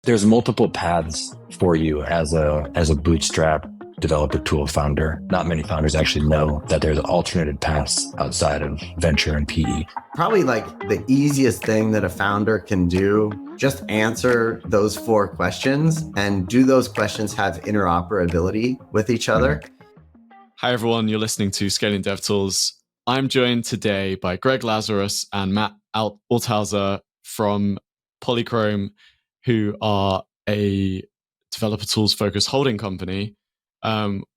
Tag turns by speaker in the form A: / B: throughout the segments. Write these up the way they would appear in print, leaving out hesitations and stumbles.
A: there's multiple paths for you as a bootstrap developer tool founder. Not many founders actually know that there's alternative paths outside of venture and PE.
B: Probably like the easiest thing that a founder can do, just answer those 4 questions, and do those questions have interoperability with each other?
C: Hi, everyone. You're listening to Scaling DevTools. I'm joined today by Greg Lazarus and Matt Althauser from Polychrome, who are a developer tools focused holding company,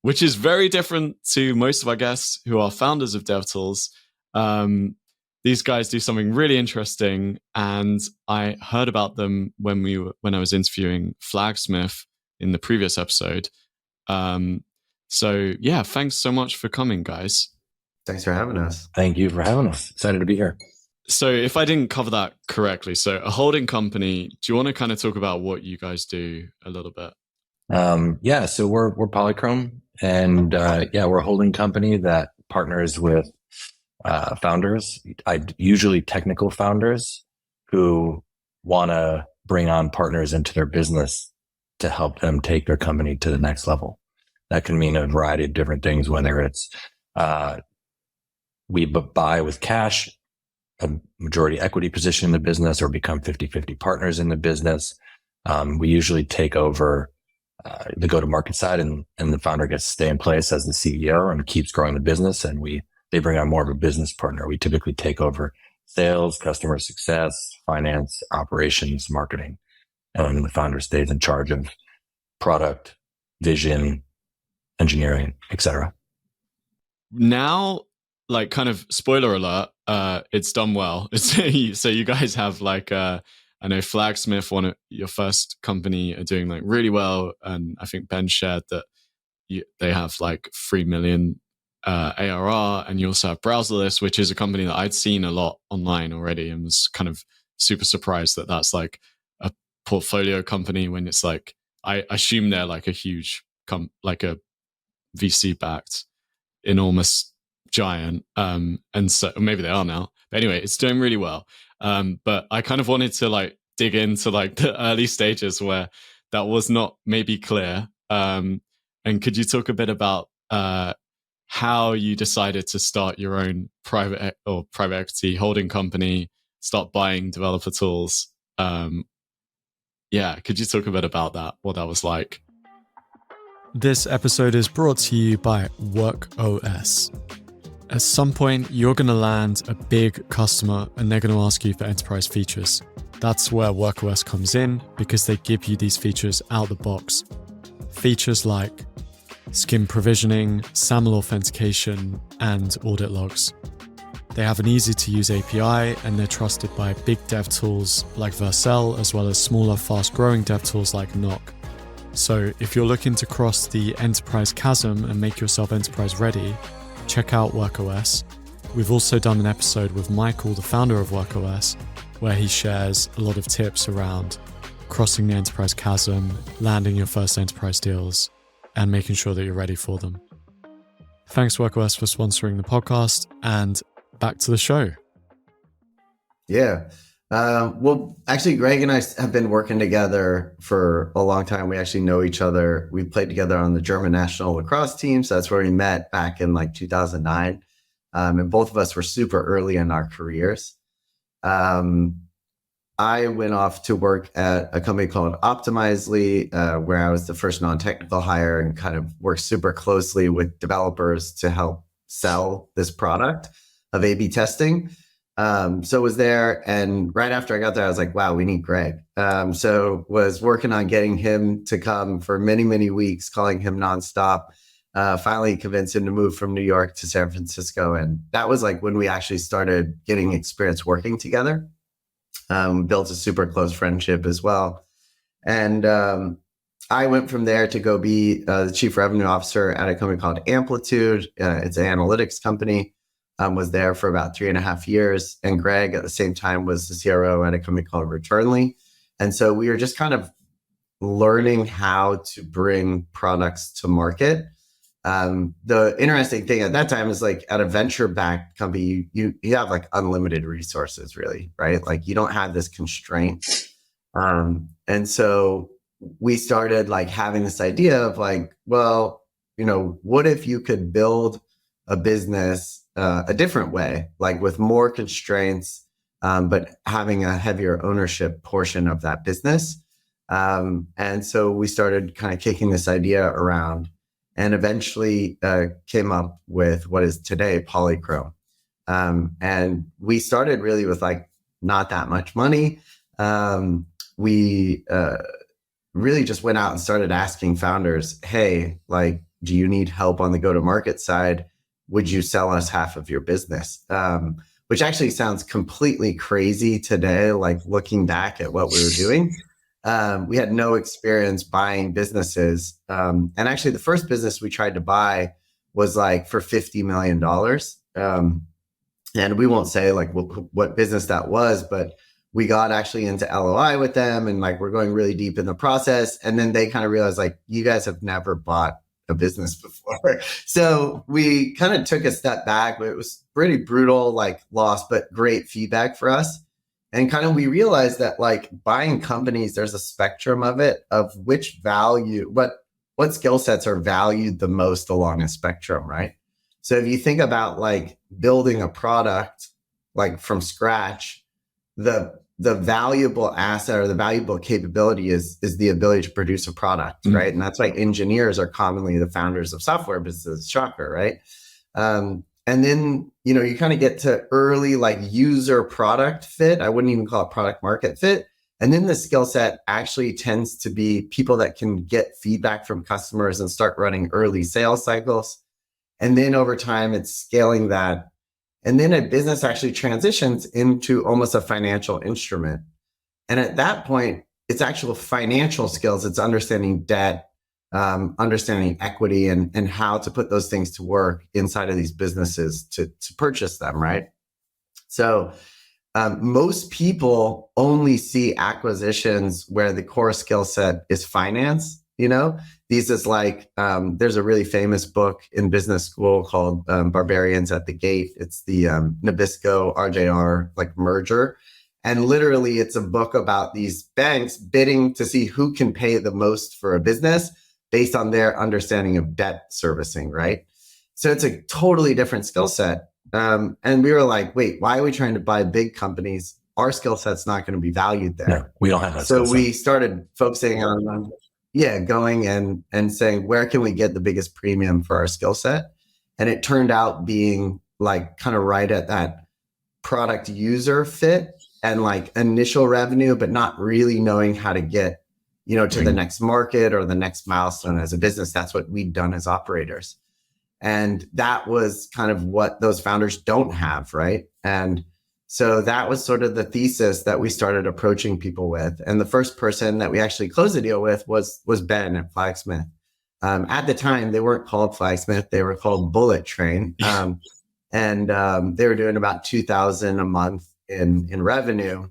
C: which is very different to most of our guests who are founders of DevTools. These guys do something really interesting, and I heard about them when I was interviewing Flagsmith in the previous episode. So yeah, thanks so much for coming, guys.
B: Thanks for having us.
A: Thank you for having us. Excited to be here.
C: So if I didn't cover that correctly, so a holding company, do you want to kind of talk about what you guys do a little bit?
A: Yeah, so we're Polychrome, and we're a holding company that partners with founders, usually technical founders who want to bring on partners into their business to help them take their company to the next level. That can mean a variety of different things, whether it's we buy with cash, a majority equity position in the business, or become 50-50 partners in the business. We usually take over the go-to-market side, and the founder gets to stay in place as the CEO and keeps growing the business, and they bring on more of a business partner. We typically take over sales, customer success, finance, operations, marketing, and the founder stays in charge of product, vision, engineering, etc.
C: Now, like, kind of spoiler alert, it's done well. So you guys have like, I know Flagsmith, one of your first company, are doing like really well, and I think Ben shared that they have like 3 million ARR, and you also have Browserless, which is a company that I'd seen a lot online already, and was kind of super surprised that that's like a portfolio company when it's like, I assume they're like a huge like a VC backed enormous giant, and so maybe they are now, but anyway, it's doing really well. But I kind of wanted to like dig into like the early stages where that was not maybe clear, and could you talk a bit about how you decided to start your own private equity holding company, start buying developer tools? Could you talk a bit about that, what that was like? This episode is brought to you by WorkOS. At some point, you're going to land a big customer and they're going to ask you for enterprise features. That's where WorkOS comes in, because they give you these features out the box. Features like skim provisioning, SAML authentication, and audit logs. They have an easy-to-use API, and they're trusted by big dev tools like Vercel, as well as smaller, fast-growing dev tools like Knock. So if you're looking to cross the enterprise chasm and make yourself enterprise ready, check out WorkOS. We've also done an episode with Michael, the founder of WorkOS, where he shares a lot of tips around crossing the enterprise chasm, landing your first enterprise deals, and making sure that you're ready for them. Thanks, WorkOS, for sponsoring the podcast, and back to the show.
B: Yeah. Well, actually, Greg and I have been working together for a long time. We actually know each other. We played together on the German national lacrosse team. So that's where we met back in like 2009. And both of us were super early in our careers. I went off to work at a company called Optimizely, where I was the first non-technical hire and kind of worked super closely with developers to help sell this product of A/B testing. So was there, and right after I got there, I was like, wow, we need Greg. So was working on getting him to come for many, many weeks, calling him nonstop. Finally convinced him to move from New York to San Francisco. And that was like when we actually started getting experience working together. Built a super close friendship as well. And I went from there to go be the chief revenue officer at a company called Amplitude. It's an analytics company. Was there for about 3.5 years. And Greg at the same time was the CRO at a company called Returnly. And so we were just kind of learning how to bring products to market. The interesting thing at that time is like at a venture-backed company, you have like unlimited resources really, right? Like you don't have this constraint. And And so we started like having this idea of like, well, what if you could build a business a different way, like with more constraints, but having a heavier ownership portion of that business. And so we started kind of kicking this idea around and eventually came up with what is today Polychrome. And we started really with like not that much money. We really just went out and started asking founders, hey, like, do you need help on the go-to-market side? Would you sell us half of your business? Which actually sounds completely crazy today, like looking back at what we were doing. We had no experience buying businesses. And actually the first business we tried to buy was like for $50 million. And we won't say like what business that was, but we got actually into LOI with them and like we're going really deep in the process. And then they kind of realized like, you guys have never bought a business before. So we kind of took a step back, but it was pretty brutal, like loss, but great feedback for us. And kind of we realized that like buying companies, there's a spectrum of it, of which value, what skill sets are valued the most along a spectrum, right? So if you think about like building a product like from scratch, the valuable asset or the valuable capability is the ability to produce a product, right? And that's why engineers are commonly the founders of software businesses, shocker, right? And then, you kind of get to early like user product fit. I wouldn't even call it product market fit. And then the skill set actually tends to be people that can get feedback from customers and start running early sales cycles. And then over time, it's scaling that. And then a business actually transitions into almost a financial instrument. And at that point, it's actual financial skills. It's understanding debt, understanding equity and how to put those things to work inside of these businesses to purchase them, right? So most people only see acquisitions where the core skill set is finance. These is like, there's a really famous book in business school called Barbarians at the Gate. It's the Nabisco RJR like merger. And literally it's a book about these banks bidding to see who can pay the most for a business based on their understanding of debt servicing, right? So it's a totally different skill set. And we were like, wait, why are we trying to buy big companies? Our skill set's not going to be valued there.
A: No, we don't have that.
B: So we started focusing on going and saying, where can we get the biggest premium for our skill set? And it turned out being like kind of right at that product user fit and like initial revenue, but not really knowing how to get, to the next market or the next milestone as a business. That's what we'd done as operators. And that was kind of what those founders don't have, right? And so that was sort of the thesis that we started approaching people with. And the first person that we actually closed the deal with was Ben at Flagsmith. At the time, they weren't called Flagsmith; they were called Bullet Train, and they were doing about $2,000 a month in revenue.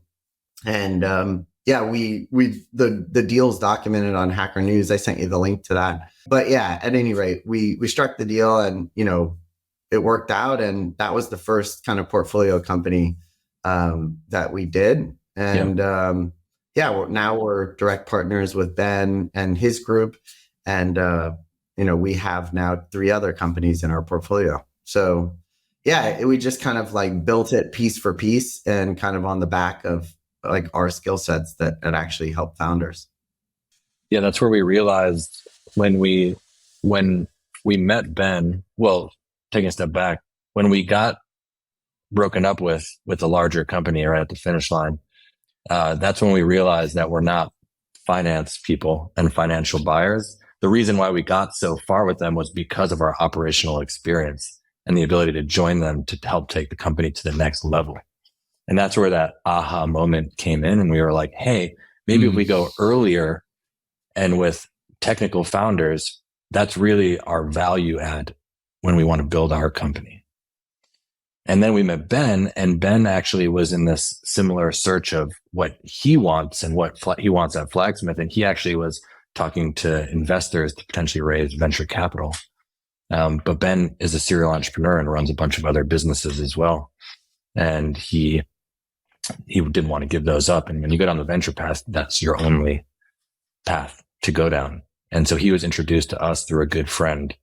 B: And the deal's documented on Hacker News. I sent you the link to that. But yeah, at any rate, we struck the deal, and it worked out, and that was the first kind of portfolio company that we did. And now we're direct partners with Ben and his group. And, we have now 3 other companies in our portfolio. So we just kind of like built it piece for piece and kind of on the back of like our skill sets that actually help founders.
A: Yeah, that's where we realized when we met Ben, well, taking a step back, when we got broken up with a larger company right at the finish line, that's when we realized that we're not finance people and financial buyers. The reason why we got so far with them was because of our operational experience and the ability to join them to help take the company to the next level. And that's where that aha moment came in. And we were like, hey, maybe if we go earlier and with technical founders, that's really our value add when we want to build our company. And then we met Ben, and Ben actually was in this similar search of what he wants and what he wants at Flagsmith. And he actually was talking to investors to potentially raise venture capital. But Ben is a serial entrepreneur and runs a bunch of other businesses as well. And he didn't want to give those up. And when you go down the venture path, that's your only path to go down. And so he was introduced to us through a good friend.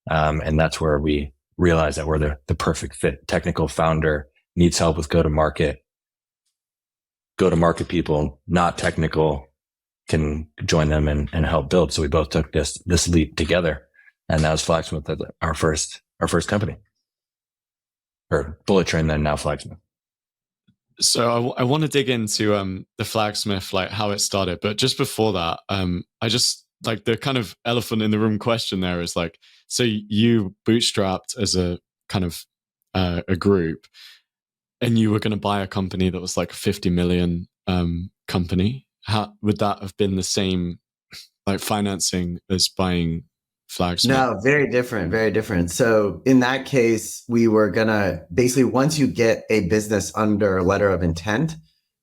A: And that's where we realized that we're the perfect fit. Technical founder needs help with go-to-market people, not technical, can join them and help build. So we both took this leap together. And that was Flagsmith, our first company. Or Bullet Train, then now Flagsmith.
C: So I want to dig into the Flagsmith, like how it started. But just before that, I just like the kind of elephant in the room question there is like, so you bootstrapped as a kind of a group, and you were going to buy a company that was like a 50 million company. How would that have been the same like financing as buying Flagsmith?
B: No, very different, very different. So in that case, we were gonna basically, once you get a business under letter of intent,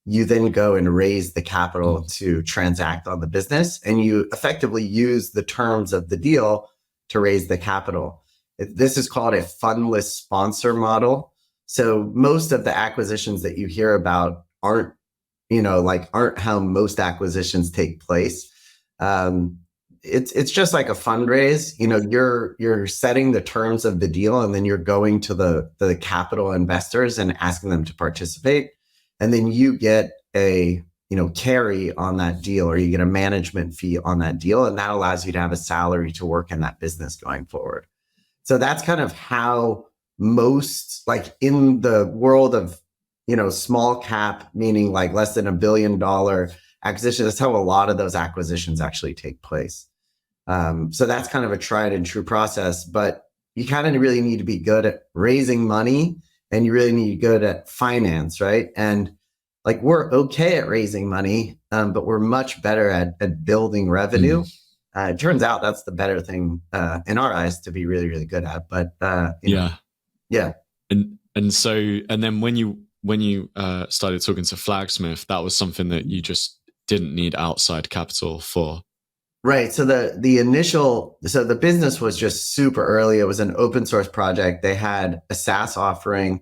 B: you then go and raise the capital to transact on the business, and you effectively use the terms of the deal to raise the capital. This is called a fundless sponsor model. So most of the acquisitions that you hear about aren't how most acquisitions take place. It's just like a fundraise. You're setting the terms of the deal, and then you're going to the capital investors and asking them to participate. And then you get a carry on that deal, or you get a management fee on that deal. And that allows you to have a salary to work in that business going forward. So that's kind of how most, like in the world of, small cap, meaning like less than $1 billion acquisition, that's how a lot of those acquisitions actually take place. So that's kind of a tried and true process, but you kind of really need to be good at raising money, and you really need to be good at finance, right? And like we're okay at raising money, but we're much better at building revenue. It turns out that's the better thing in our eyes to be really, really good at. But
C: yeah. And so then when you started talking to Flagsmith, that was something that you just didn't need outside capital for.
B: Right. So the business was just super early. It was an open source project. They had a SaaS offering,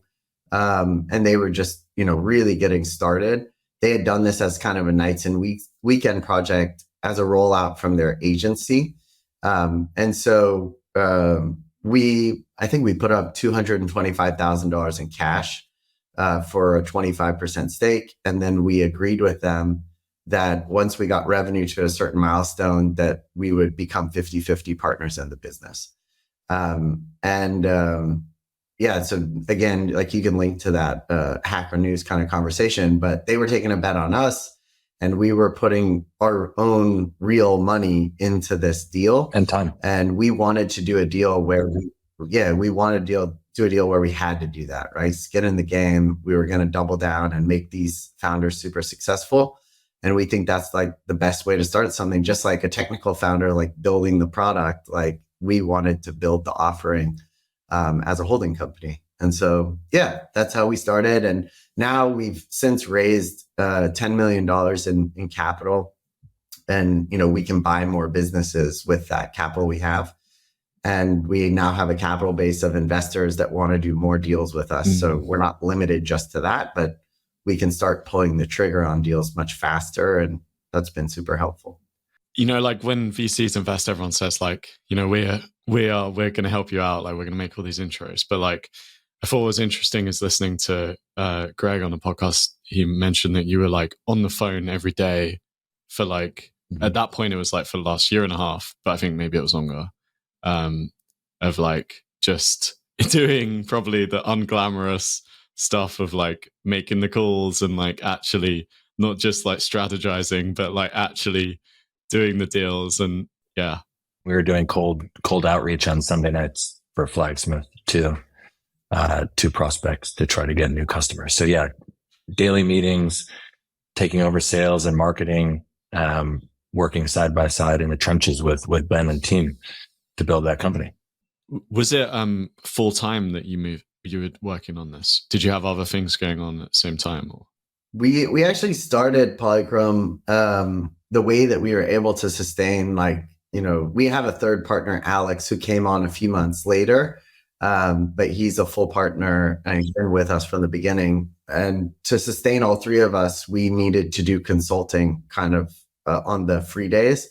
B: and they were just, really getting started. They had done this as kind of a nights and weekend project as a rollout from their agency. And so I think we put up $225,000 in cash for a 25% stake. And then we agreed with them that once we got revenue to a certain milestone, that we would become 50-50 partners in the business. So again, like you can link to that Hacker News kind of conversation, but they were taking a bet on us, and we were putting our own real money into this deal
A: and time.
B: And we wanted to do a deal where we wanted to do a deal where we had to do that, right? Skin in the game. We were going to double down and make these founders super successful. And we think that's like the best way to start something, just like a technical founder, like building the product. Like we wanted to build the offering as a holding company. And so, that's how we started. And now we've since raised $10 million in capital. And, we can buy more businesses with that capital we have. And we now have a capital base of investors that want to do more deals with us. Mm-hmm. So we're not limited just to that, but we can start pulling the trigger on deals much faster. And that's been super helpful.
C: Like when VCs invest, everyone says like, we're going to help you out. Like we're going to make all these intros. But like, I thought what was interesting is listening to Greg on the podcast. He mentioned that you were like on the phone every day for like, at that point it was like for the last year and a half, but I think maybe it was longer, of like just doing probably the unglamorous stuff of like making the calls and like actually not just like strategizing, but like actually doing the deals. And
A: we were doing cold outreach on Sunday nights for Flagsmith to prospects to try to get new customers. So daily meetings, taking over sales and marketing, working side by side in the trenches with Ben and team to build that company.
C: Was it full time that you were working on this? Did you have other things going on at the same time? Or?
B: We actually started Polychrome the way that we were able to sustain, we have a third partner, Alex, who came on a few months later, but he's a full partner and he's been with us from the beginning. And to sustain all three of us, we needed to do consulting kind of on the free days.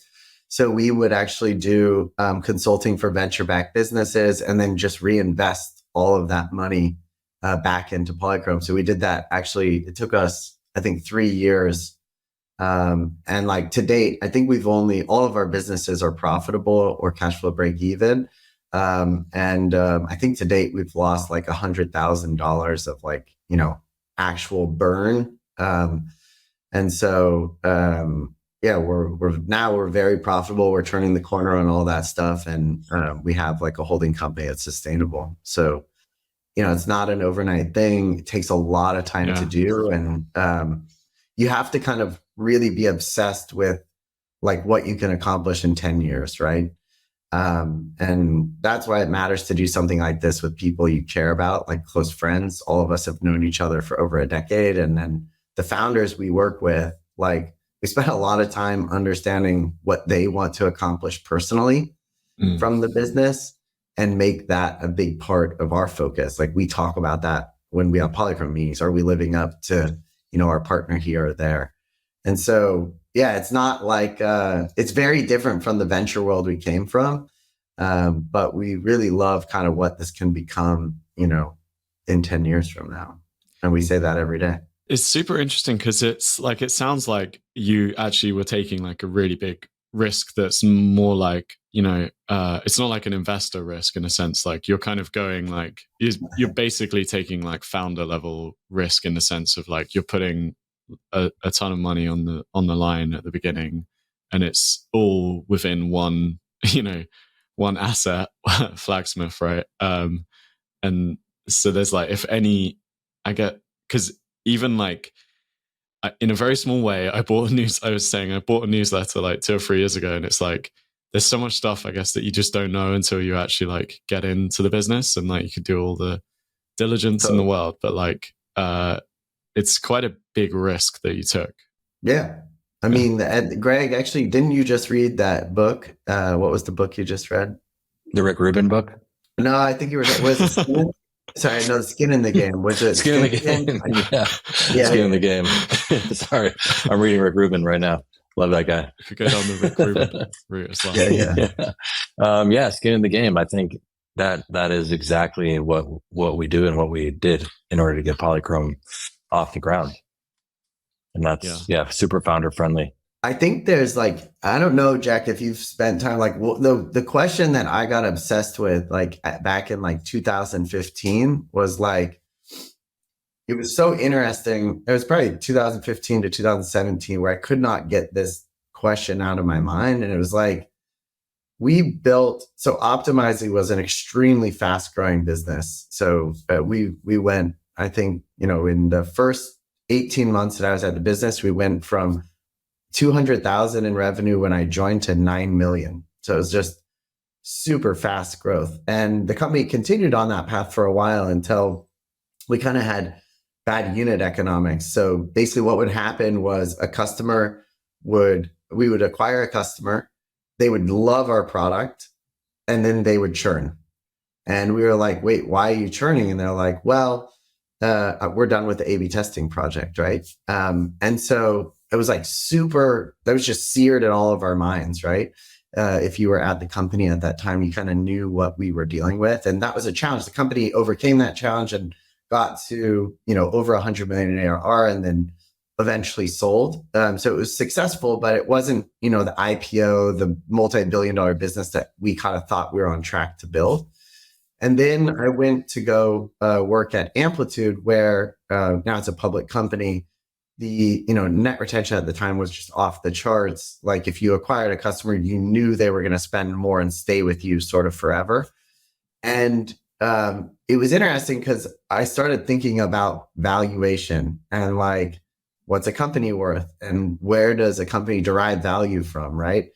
B: So we would actually do consulting for venture-backed businesses and then just reinvest all of that money back into Polychrome. So we did that. Actually, it took us, I think, 3 years. And like to date, I think all of our businesses are profitable or cash flow break even. I think to date, we've lost like $100,000 of like, actual burn. Yeah, we're very profitable. We're turning the corner on all that stuff. And we have like a holding company that's sustainable. So, it's not an overnight thing. It takes a lot of time to do. And you have to kind of really be obsessed with like what you can accomplish in 10 years, right? And that's why it matters to do something like this with people you care about, like close friends. All of us have known each other for over a decade. And then the founders we work with, like we spend a lot of time understanding what they want to accomplish personally from the business and make that a big part of our focus. Like we talk about that when we have Polychrome meetings. Are we living up to, our partner here or there? And so, yeah, it's not like, it's very different from the venture world we came from. But we really love kind of what this can become, in 10 years from now. And we say that every day.
C: It's super interesting because it's like, it sounds like you actually were taking like a really big risk that's more like, it's not like an investor risk in a sense. Like you're kind of going like, you're basically taking like founder level risk in the sense of like, you're putting a ton of money on the line at the beginning, and it's all within one asset, Flagsmith, right? And so there's like, if any, because even like in a very small way, I bought a newsletter like 2 or 3 years ago, and it's like there's so much stuff I guess that you just don't know until you actually like get into the business, and like you could do all the diligence in the world, but like it's quite a big risk that you took.
B: Yeah. I mean, Greg, actually, didn't you just read that book? What was the book you just read?
A: The Rick Rubin book?
B: No, I think was it Skin? Sorry, no, Skin in the Game. Was it
A: Skin in the Game? Yeah. Skin in the Game. Sorry. I'm reading Rick Rubin right now. Love that guy.
C: If you go down the Rick Rubin route as well.
A: Yeah. Skin in the Game. I think that is exactly what we do and what we did in order to get Polychrome off the ground. And that's super founder friendly.
B: I think there's like, I don't know, Jack, if you've spent time like the question that I got obsessed with like back in like 2015 was like, it was so interesting. It was probably 2015 to 2017 where I could not get this question out of my mind. And it was like, so Optimizely was an extremely fast growing business. So we went, I think, in the first 18 months that I was at the business, we went from 200,000 in revenue when I joined to 9 million. So it was just super fast growth. And the company continued on that path for a while until we kind of had bad unit economics. So basically what would happen was we would acquire a customer, they would love our product, and then they would churn. And we were like, wait, why are you churning? And they're like, well, we're done with the A/B testing project, right? And so it was like that was just seared in all of our minds, right? If you were at the company at that time, you kind of knew what we were dealing with. And that was a challenge. The company overcame that challenge and got to, over 100 million in ARR and then eventually sold. So it was successful, but it wasn't, the IPO, the multi-billion-dollar business that we kind of thought we were on track to build. And then I went to go work at Amplitude, where now it's a public company. The net retention at the time was just off the charts. Like if you acquired a customer, you knew they were going to spend more and stay with you sort of forever. And it was interesting because I started thinking about valuation and like, what's a company worth and where does a company derive value from, right?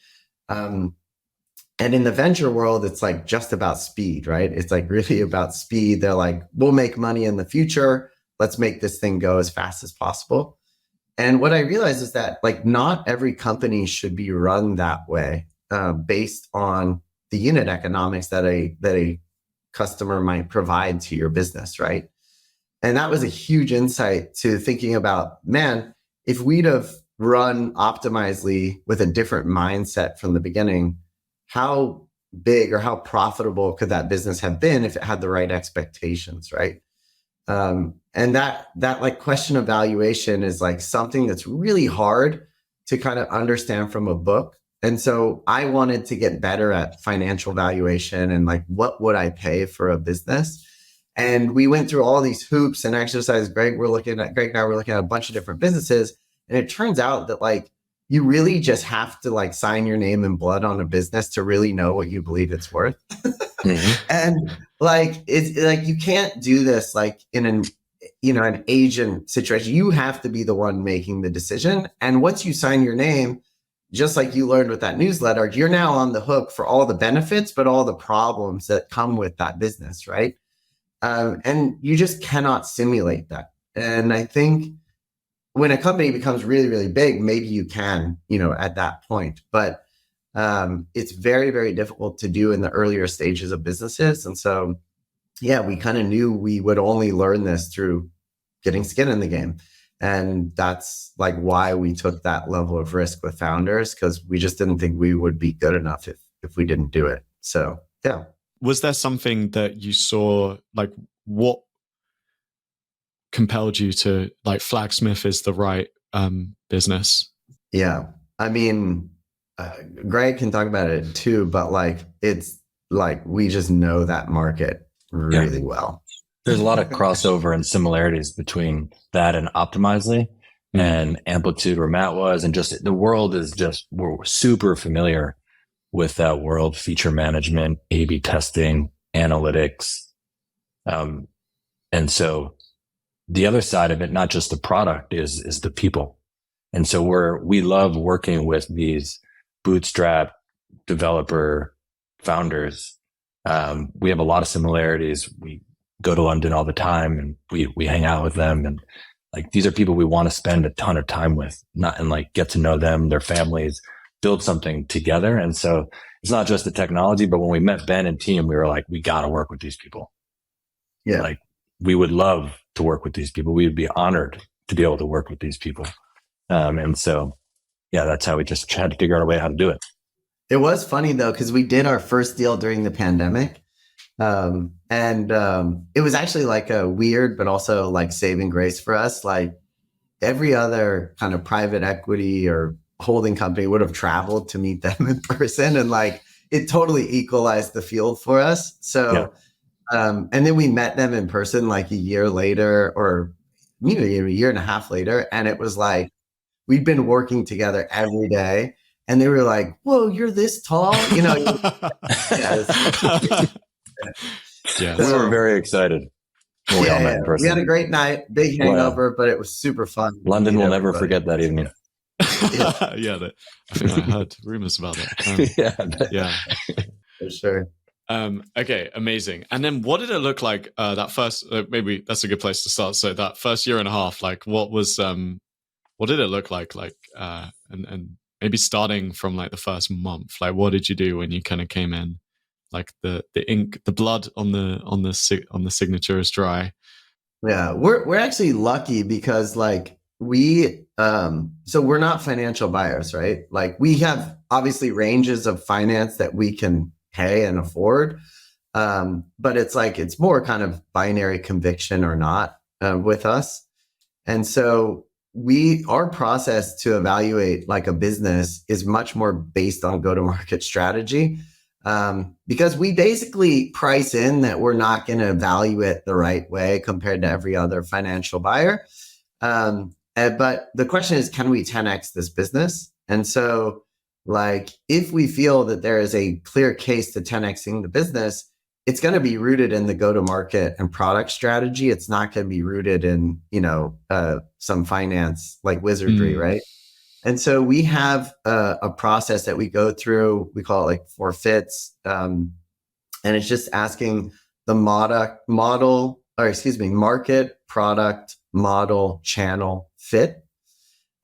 B: And in the venture world, it's like just about speed, right? It's like really about speed. They're like, we'll make money in the future. Let's make this thing go as fast as possible. And what I realized is that like not every company should be run that way based on the unit economics that a customer might provide to your business, right? And that was a huge insight to thinking about, man, if we'd have run Optimizely with a different mindset from the beginning, how big or how profitable could that business have been if it had the right expectations, right? And that like question of valuation is like something that's really hard to kind of understand from a book. And so I wanted to get better at financial valuation and like, what would I pay for a business? And we went through all these hoops and exercises. Greg and I were looking at a bunch of different businesses. And it turns out that like, you really just have to like sign your name in blood on a business to really know what you believe it's worth. And like, it's like, you can't do this like in an agent situation. You have to be the one making the decision. And once you sign your name, just like you learned with that newsletter, you're now on the hook for all the benefits, but all the problems that come with that business, right? And you just cannot simulate that. And I think when a company becomes really, really big, maybe you can, at that point, but it's very, very difficult to do in the earlier stages of businesses. And so, yeah, we kind of knew we would only learn this through getting skin in the game. And that's like why we took that level of risk with founders, because we just didn't think we would be good enough if we didn't do it. So, yeah.
C: Was there something that you saw, like what compelled you to like Flagsmith is the right business?
B: Yeah. I mean, Greg can talk about it too, but like, it's like, we just know that market really well.
A: There's a lot of crossover and similarities between that and Optimizely and Amplitude, where Matt was, and just the world is just, we're super familiar with that world: feature management, A/B testing, analytics. And so the other side of it, not just the product, is the people. And so we love working with these bootstrap developer founders. We have a lot of similarities. We go to London all the time and we hang out with them. And like, these are people we want to spend a ton of time with, and like get to know them, their families, build something together. And so it's not just the technology, but when we met Ben and team, we were like, we got to work with these people.
B: Yeah.
A: Like, we would love to work with these people. We would be honored to be able to work with these people. And so, yeah, that's how we just had to figure out a way how to do it.
B: It was funny though, because we did our first deal during the pandemic. And it was actually like a weird, but also like saving grace for us. Like every other kind of private equity or holding company would have traveled to meet them in person. And like, it totally equalized the field for us. So, and then we met them in person like a year later, or maybe a year and a half later. And it was like, we'd been working together every day. And they were like, whoa, you're this tall?
A: Yeah, we were very excited when we all met in person.
B: We had a great night, big hangover, but it was super fun.
A: London will never forget that evening.
C: I think I heard rumors about that. Yeah,
B: for sure.
C: Okay, amazing. And then what did it look like that first, maybe that's a good place to start. So that first year and a half, like what did it look like? Like, and maybe starting from like the first month, like what did you do when you kind of came in? Like the ink, the blood on the signature is dry.
B: Yeah, we're actually lucky because like so we're not financial buyers, right? Like we have obviously ranges of finance that we can pay and afford. But it's like, it's more kind of binary conviction or not with us. And so our process to evaluate like a business is much more based on go-to-market strategy. Because we basically price in that we're not going to value it the right way compared to every other financial buyer. But the question is, can we 10x this business? And so like, if we feel that there is a clear case to 10xing the business, it's going to be rooted in the go-to-market and product strategy. It's not going to be rooted in, some finance like wizardry, right? And so we have a process that we go through. We call it like 4 fits. And it's just asking the market, product, model, channel, fit.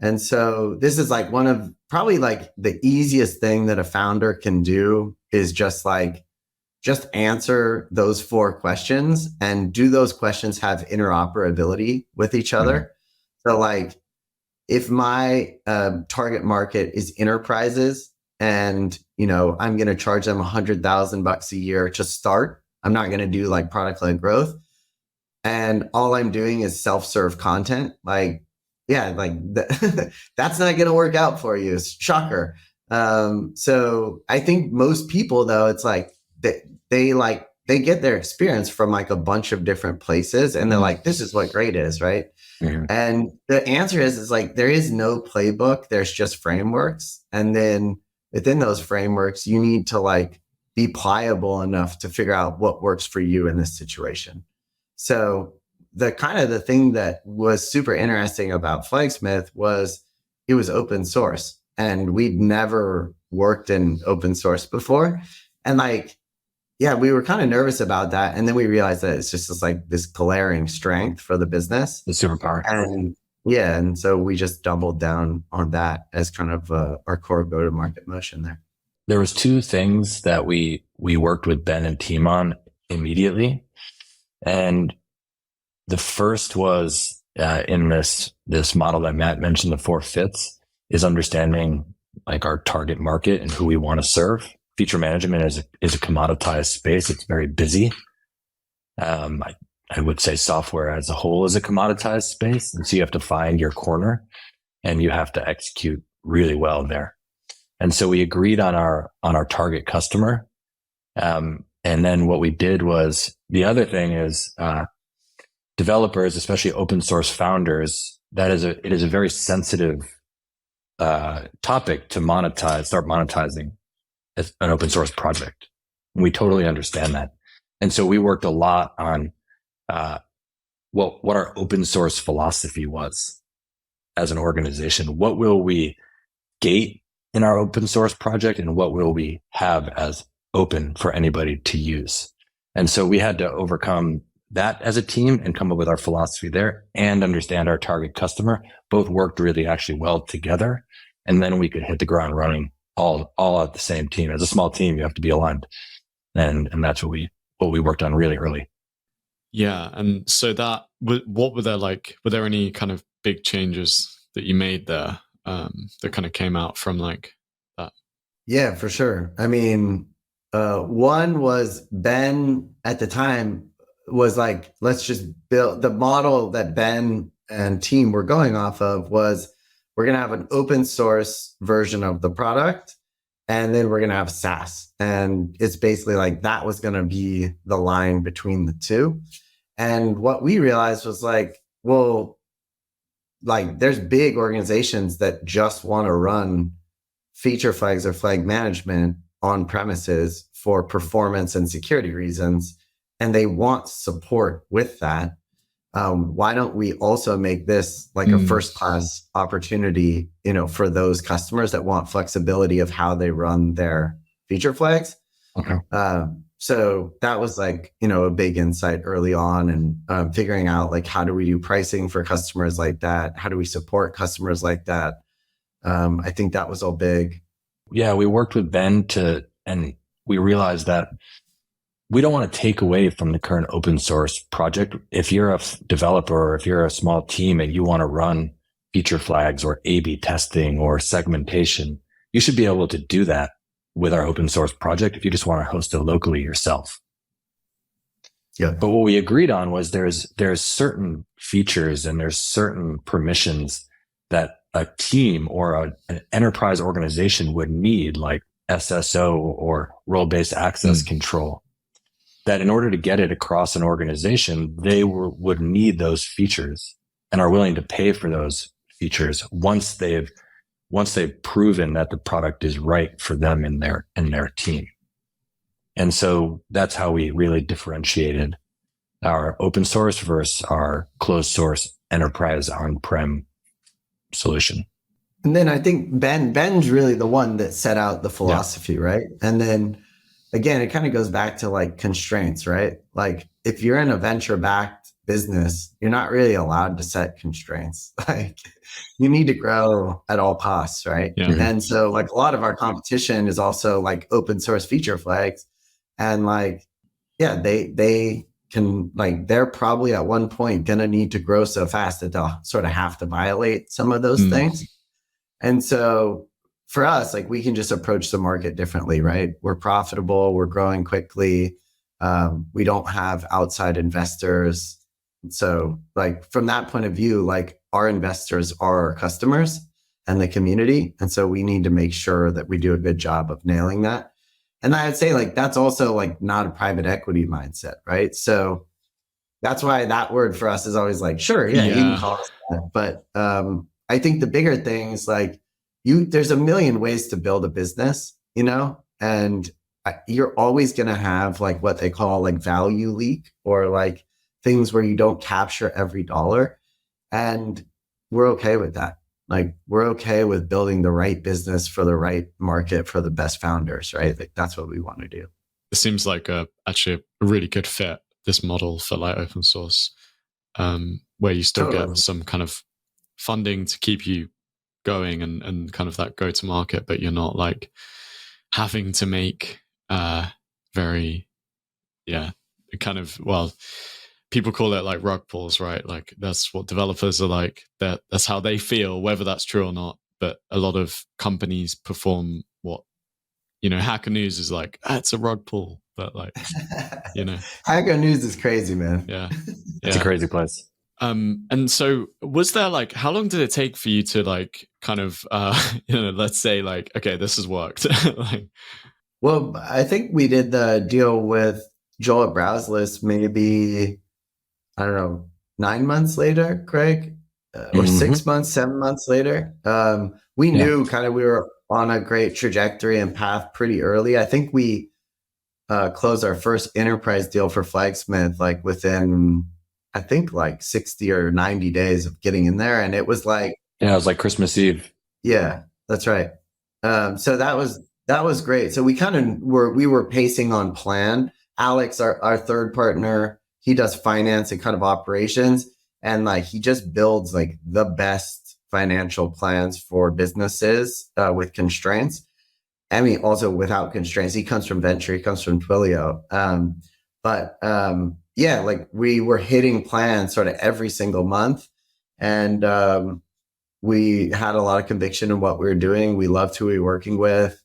B: And so this is like one of probably like the easiest thing that a founder can do is just answer those 4 questions, and do those questions have interoperability with each other? So like, if my target market is enterprises and, I'm going to charge them $100,000 a year to start, I'm not going to do like product-led growth. And all I'm doing is self-serve content. Like, yeah, like that's not going to work out for you. Shocker. So I think most people though, it's like they get their experience from like a bunch of different places and they're like, this is what great is, right?
A: Mm-hmm.
B: And the answer is like, there is no playbook. There's just frameworks. And then within those frameworks, you need to like be pliable enough to figure out what works for you in this situation. So the thing that was super interesting about Flagsmith was it was open source and we'd never worked in open source before. And like, yeah, we were kind of nervous about that. And then we realized that it's just this glaring strength for the business.
A: The superpower.
B: And yeah, and so we just doubled down on that as kind of our core go-to-market motion there.
A: There was two things that we worked with Ben and team on immediately. And the first was in this model that Matt mentioned, the 4 fits, is understanding like our target market and who we want to serve. Feature management is a commoditized space. It's very busy. I would say software as a whole is a commoditized space. And so you have to find your corner and you have to execute really well there. And so we agreed on our target customer. And then what we did was, the other thing is, developers, especially open source founders, it is a very sensitive, topic to start monetizing an open source project. And we totally understand that. And so we worked a lot on, what our open source philosophy was as an organization. What will we gate in our open source project and what will we have as open for anybody to use? And so we had to overcome that as a team and come up with our philosophy there and understand our target customer. Both worked really actually well together. And then we could hit the ground running all at the same team. As a small team, you have to be aligned. And that's what we worked on really early.
C: Yeah. And so what were there like, were there any kind of big changes that you made there that kind of came out from like that?
B: Yeah, for sure. I mean, one was Ben at the time was like, let's just build the model that Ben and team were going off of was we're going to have an open source version of the product. And then we're going to have SaaS. And it's basically like that was going to be the line between the two. And what we realized was like, well, like there's big organizations that just want to run feature flags or flag management on premises for performance and security reasons. And they want support with that. Why don't we also make this like a first class opportunity, for those customers that want flexibility of how they run their feature flags?
A: Okay.
B: So that was like, a big insight early on and figuring out like, how do we do pricing for customers like that? How do we support customers like that? I think that was all big.
A: Yeah, we worked with Ben and we realized that we don't want to take away from the current open source project. If you're a developer or if you're a small team and you want to run feature flags or A/B testing or segmentation, you should be able to do that with our open source project if you just want to host it locally yourself.
B: Yeah.
A: But what we agreed on was there's certain features and there's certain permissions that a team or an enterprise organization would need, like SSO or role-based access control, that in order to get it across an organization, they would need those features and are willing to pay for those features once they've proven that the product is right for them and their team. And so that's how we really differentiated our open source versus our closed source enterprise on-prem solution.
B: And then I think Ben's really the one that set out the philosophy, right? And then again, it kind of goes back to like constraints, right? Like if you're in a venture-backed business, you're not really allowed to set constraints. Like you need to grow at all costs, right?
C: Yeah.
B: And so like a lot of our competition is also like open source feature flags. And like, yeah, they they're probably at one point going to need to grow so fast that they'll sort of have to violate some of those things. And so for us, like, we can just approach the market differently, right? We're profitable, we're growing quickly. We don't have outside investors. So like, from that point of view, like, our investors are our customers and the community. And so we need to make sure that we do a good job of nailing that. And I'd say, like, that's also like not a private equity mindset, right? So that's why that word for us is always like, sure, yeah. You can call us that. But I think the bigger thing is like, there's a million ways to build a business, you know, and you're always going to have like what they call like value leak, or like things where you don't capture every dollar. And we're okay with that. Like, we're okay with building the right business for the right market for the best founders, right? Like, that's what we want to do.
C: It seems like actually a really good fit, this model for like open source, where you still get some kind of funding to keep you going and kind of that go to market, but you're not like having to make very kind of, well, people call it like rug pulls, right? Like, that's what developers are like, that's how they feel, whether that's true or not. But a lot of companies perform what, you know, Hacker News is like, it's a rug pull, but like, you know,
B: Hacker News is crazy, man.
C: Yeah.
A: It's a crazy place.
C: And so was there like, how long did it take for you to like kind of, you know, let's say like, okay, this has worked. Like,
B: well, I think we did the deal with Joel at Browserless maybe, I don't know, 9 months later, Craig, or 6 months, 7 months later. We knew kind of we were on a great trajectory and path pretty early. I think we closed our first enterprise deal for Flagsmith like within, I think, like 60 or 90 days of getting in there. And it was like,
A: it was like Christmas Eve.
B: Yeah, that's right. So that was great. So we kind of were pacing on plan. Alex, our third partner, he does finance and kind of operations. And like, he just builds like the best financial plans for businesses with constraints. I mean, also without constraints. He comes from venture, he comes from Twilio. Yeah, like, we were hitting plans sort of every single month. And we had a lot of conviction in what we were doing. We loved who we were working with.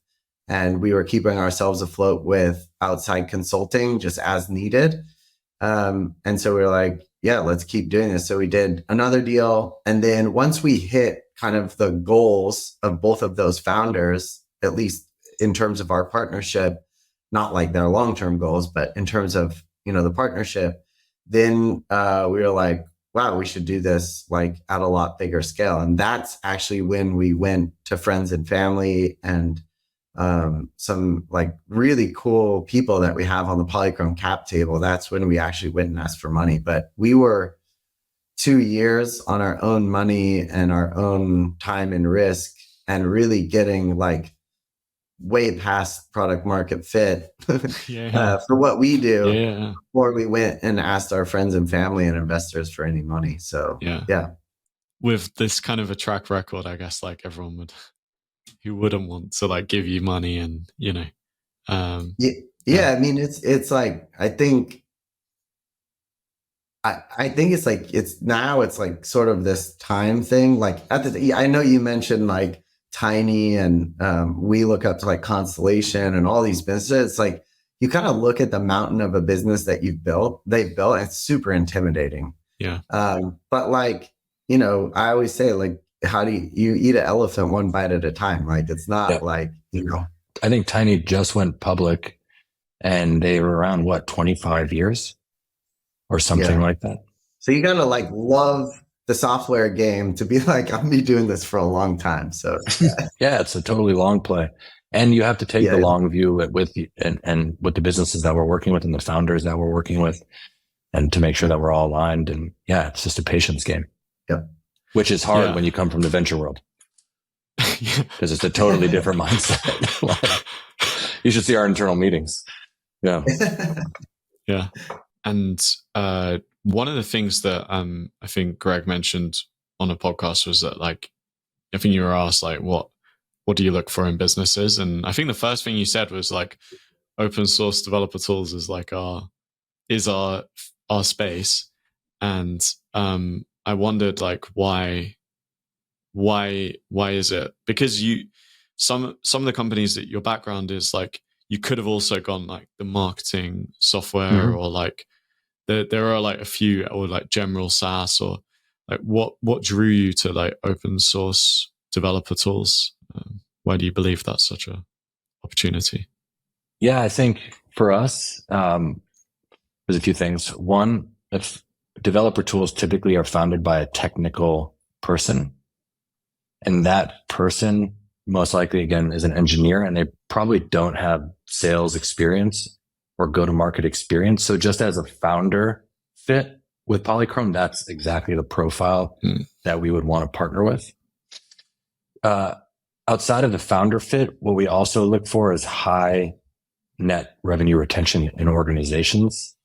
B: And we were keeping ourselves afloat with outside consulting just as needed. And so we were like, yeah, let's keep doing this. So we did another deal. And then once we hit kind of the goals of both of those founders, at least in terms of our partnership, not like their long-term goals, but in terms of, you know, the partnership, then we were like, wow, we should do this like at a lot bigger scale. And that's actually when we went to friends and family and some like really cool people that we have on the Polychrome cap table. That's when we actually went and asked for money. But we were 2 years on our own money and our own time and risk, and really getting like way past product market fit for what we do before we went and asked our friends and family and investors for any money. So yeah.
C: With this kind of a track record, I guess like everyone would, who wouldn't want to like give you money, and you know, I
B: mean, it's like, I think it's like, it's like sort of this time thing. Like I know you mentioned like Tiny and we look up to like Constellation and all these businesses. It's like, you kind of look at the mountain of a business that they've built, and it's super intimidating.
C: Yeah.
B: But like, you know, I always say, like, how do you eat an elephant one bite at a time? Like, it's not like, you know.
A: I think Tiny just went public and they were around, what, 25 years or something like that.
B: So you gotta like love the software game to be like, I'm be doing this for a long time. So
A: it's a totally long play. And you have to take the long view with and with the businesses that we're working with and the founders that we're working with, and to make sure that we're all aligned. And it's just a patience game.
B: Yep.
A: Which is hard when you come from the venture world, because it's a totally different mindset. Like, you should see our internal meetings. Yeah.
C: Yeah. And one of the things that I think Greg mentioned on a podcast was that, like, I think you were asked, like, what do you look for in businesses? And I think the first thing you said was like, open source developer tools is like our is our space. And I wondered like why is it? Because some of the companies that your background is like, you could have also gone like the marketing software, or like there are like a few, or like general SaaS, or like what drew you to like open source developer tools? Why do you believe that's such a opportunity?
A: Yeah, I think for us, there's a few things. One, if developer tools typically are founded by a technical person, and that person most likely, again, is an engineer, and they probably don't have sales experience or go-to-market experience. So just as a founder fit with Polychrome, that's exactly the profile that we would want to partner with. Outside of the founder fit, what we also look for is high net revenue retention in organizations.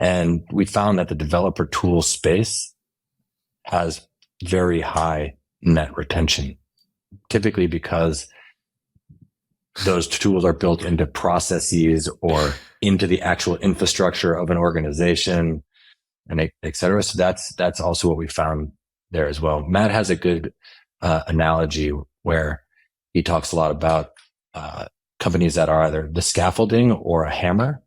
A: And we found that the developer tool space has very high net retention, typically because those tools are built into processes or into the actual infrastructure of an organization, and et cetera. So that's also what we found there as well. Matt has a good analogy where he talks a lot about companies that are either the scaffolding or a hammer.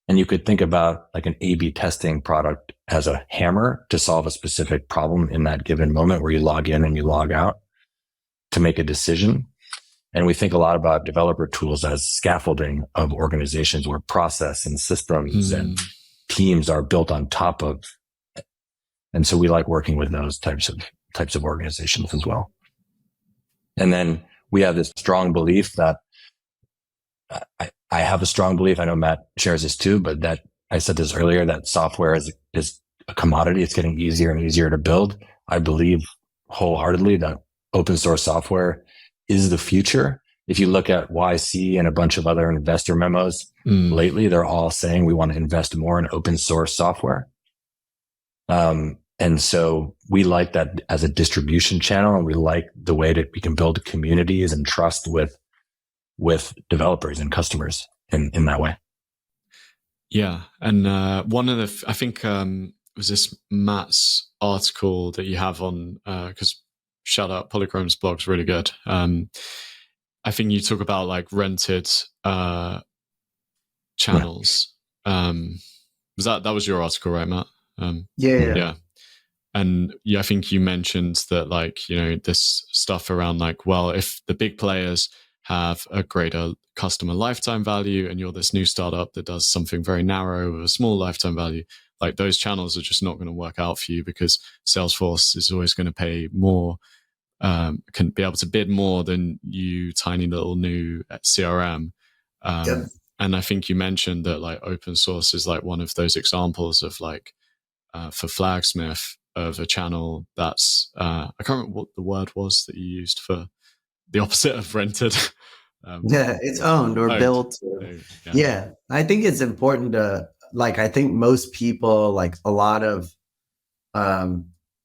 A: And you could think about like an A/B testing product as a hammer to solve a specific problem in that given moment where you log in and you log out to make a decision. And we think a lot about developer tools as scaffolding of organizations where process and systems and teams are built on top of. And so we like working with those types of organizations as well. And then we have this strong belief that I have a strong belief, I know Matt shares this too, but that I said this earlier, that software is a commodity. It's getting easier and easier to build. I believe wholeheartedly that open source software is the future. If you look at YC and a bunch of other investor memos lately, they're all saying we want to invest more in open source software. And so we like that as a distribution channel, and we like the way that we can build communities and trust with developers and customers in that way.
C: Yeah. And one of the, I think, was this Matt's article that you have on, because shout out, Polychrome's blog's really good. I think you talk about like rented channels. That was your article, right, Matt? Yeah. And yeah, I think you mentioned that, like, you know, this stuff around like, well, if the big players have a greater customer lifetime value and you're this new startup that does something very narrow with a small lifetime value, like those channels are just not going to work out for you because Salesforce is always going to pay more, can be able to bid more than you tiny little new CRM. And I think you mentioned that like open source is like one of those examples of like, for Flagsmith, of a channel that's, I can't remember what the word was that you used for the opposite of rented.
B: It's owned or built. Yeah. I think it's important to, like, I think most people, like a lot of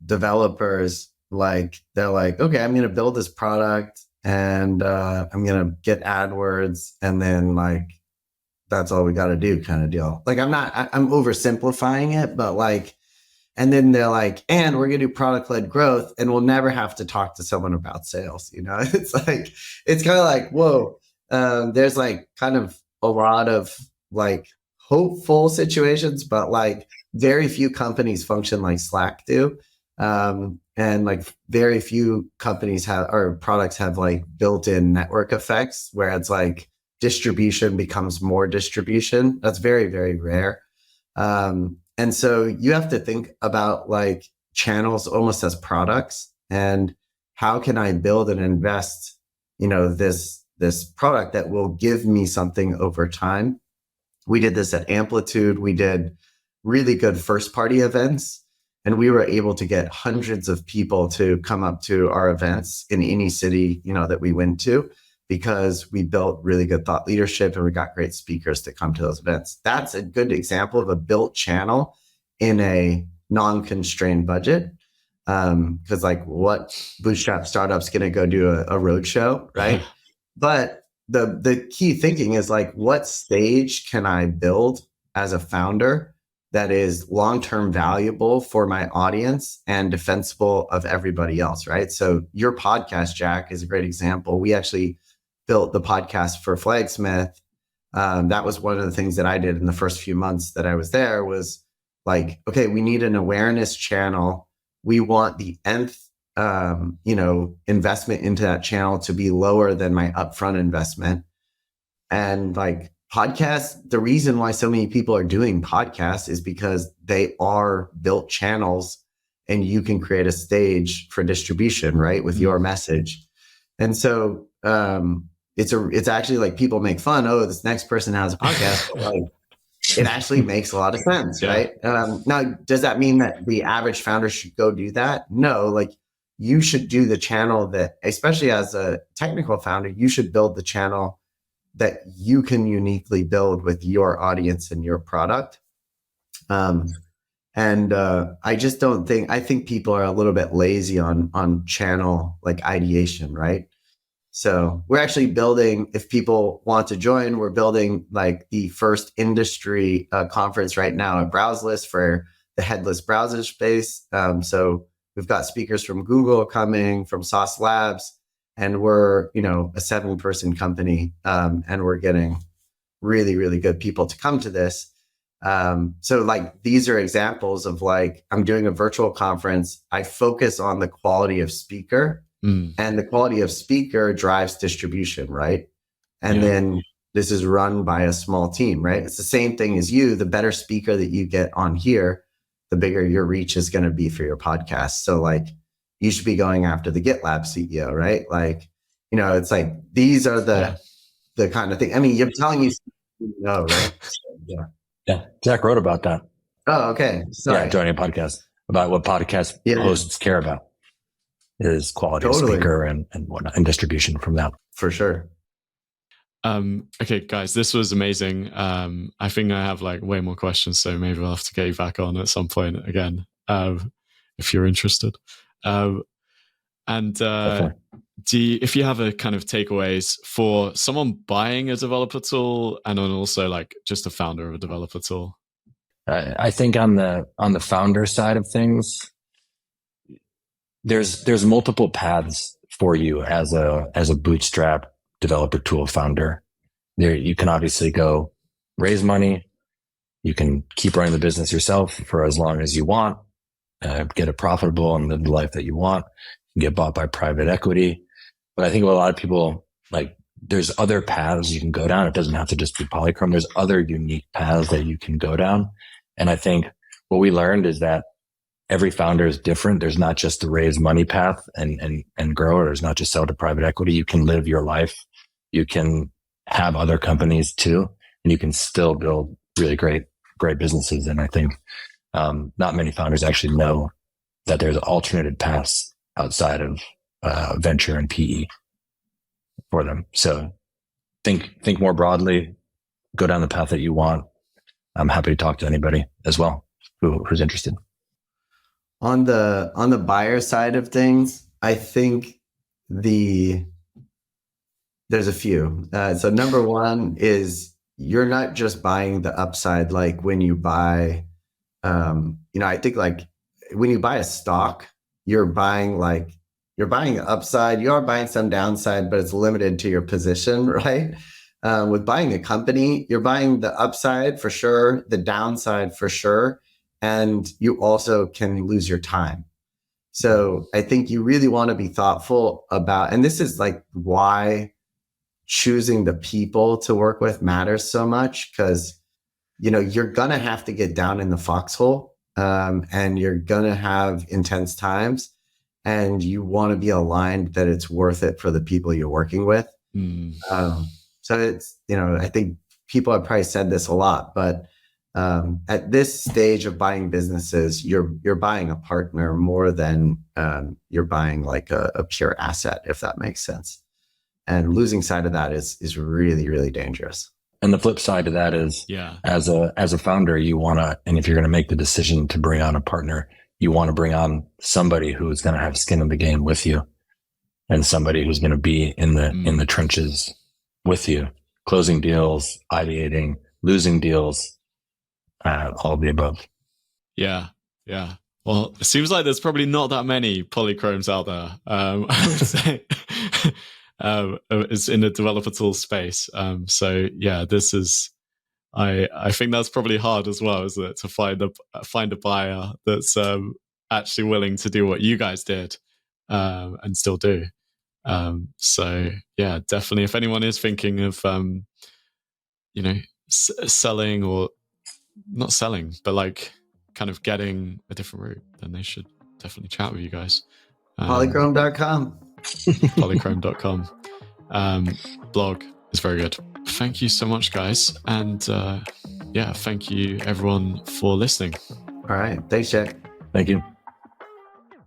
B: developers, like they're like, okay, I'm going to build this product and I'm going to get AdWords, and then like, that's all we got to do kind of deal. Like I'm oversimplifying it, but like, and then they're like, and we're going to do product-led growth and we'll never have to talk to someone about sales. You know, it's like, it's kind of like, whoa, there's like kind of a lot of like hopeful situations, but like very few companies function like Slack do. And like very few companies have, or products have like built-in network effects where it's like distribution becomes more distribution. That's very, very rare. And so you have to think about like channels almost as products, and how can I build and invest, you know, this product that will give me something over time. We did this at Amplitude. We did really good first party events, and we were able to get hundreds of people to come up to our events in any city, you know, that we went to, because we built really good thought leadership and we got great speakers to come to those events. That's a good example of a built channel in a non-constrained budget. Because like what bootstrap startup's going to go do a roadshow, right? But the key thinking is like, what stage can I build as a founder that is long-term valuable for my audience and defensible of everybody else, right? So your podcast, Jack, is a great example. We actually built the podcast for Flagsmith. That was one of the things that I did in the first few months that I was there was like, okay, we need an awareness channel. We want the nth, investment into that channel to be lower than my upfront investment. And like podcasts, the reason why so many people are doing podcasts is because they are built channels and you can create a stage for distribution, right? With your message. And so, it's actually like people make fun. Oh, this next person has a podcast. But like, it actually makes a lot of sense, right? Now, does that mean that the average founder should go do that? No, like you should do the channel that, especially as a technical founder, you should build the channel that you can uniquely build with your audience and your product. I just don't think, I think people are a little bit lazy on channel like ideation, right? So we're actually building, if people want to join, we're building like the first industry conference right now at Browserless for the headless browser space. So we've got speakers from Google coming, from Sauce Labs, and we're, a 7-person company. And we're getting really, really good people to come to this. So like, these are examples of like, I'm doing a virtual conference. I focus on the quality of speaker. And the quality of speaker drives distribution, right? And then this is run by a small team, right? It's the same thing as you. The better speaker that you get on here, the bigger your reach is going to be for your podcast. So like, you should be going after the GitLab CEO, right? Like, it's like, these are the kind of thing. I mean, you're telling me, right? So,
A: Yeah. Zach wrote about that.
B: Oh, okay. Sorry.
A: Yeah. Joining a podcast about what podcast hosts care about. Is quality of speaker and whatnot, and distribution from that.
B: For sure.
C: Okay, guys, this was amazing. I think I have like way more questions, so maybe we'll have to get you back on at some point again, if you're interested. If you have a kind of takeaways for someone buying a developer tool and then also like just a founder of a developer tool.
A: I think on the founder side of things, there's multiple paths for you as a bootstrap developer tool founder. There, you can obviously go raise money. You can keep running the business yourself for as long as you want, get it profitable and live the life that you want. You can get bought by private equity. But I think a lot of people, like, there's other paths you can go down. It doesn't have to just be Polychrome. There's other unique paths that you can go down. And I think what we learned is that every founder is different. There's not just the raise money path and grow, or there's not just sell to private equity. You can live your life. You can have other companies too, and you can still build really great businesses. And I think not many founders actually know that there's alternative paths outside of venture and PE for them. So think more broadly, go down the path that you want. I'm happy to talk to anybody as well who's interested.
B: On the buyer side of things, I think there's a few. So number one is you're not just buying the upside. Like when you buy, I think like when you buy a stock, you're buying the upside. You are buying some downside, but it's limited to your position, right? With buying a company, you're buying the upside for sure, the downside for sure. And you also can lose your time. So I think you really want to be thoughtful about, and this is like why choosing the people to work with matters so much, because, you're going to have to get down in the foxhole, and you're going to have intense times, and you want to be aligned that it's worth it for the people you're working with. So it's, I think people have probably said this a lot, but at this stage of buying businesses, you're buying a partner more than you're buying like a pure asset, if that makes sense. And losing sight of that is really, really dangerous.
A: And the flip side to that is, as a founder, you want to, and if you're going to make the decision to bring on a partner, you want to bring on somebody who's going to have skin in the game with you, and somebody who's going to be in the trenches with you, closing deals, ideating, losing deals, all of the above.
C: Yeah. Well, it seems like there's probably not that many Polychromes out there. I would say it's in the developer tool space. So yeah, this is. I think that's probably hard as well, isn't it, to find a buyer that's actually willing to do what you guys did and still do. So yeah, definitely. If anyone is thinking of selling, or not selling, but like kind of getting a different route, then they should definitely chat with you guys.
B: Polychrome.com.
C: Polychrome.com. Blog is very good. Thank you so much, guys. And thank you everyone for listening.
B: All right. Thanks, Jack.
A: Thank you.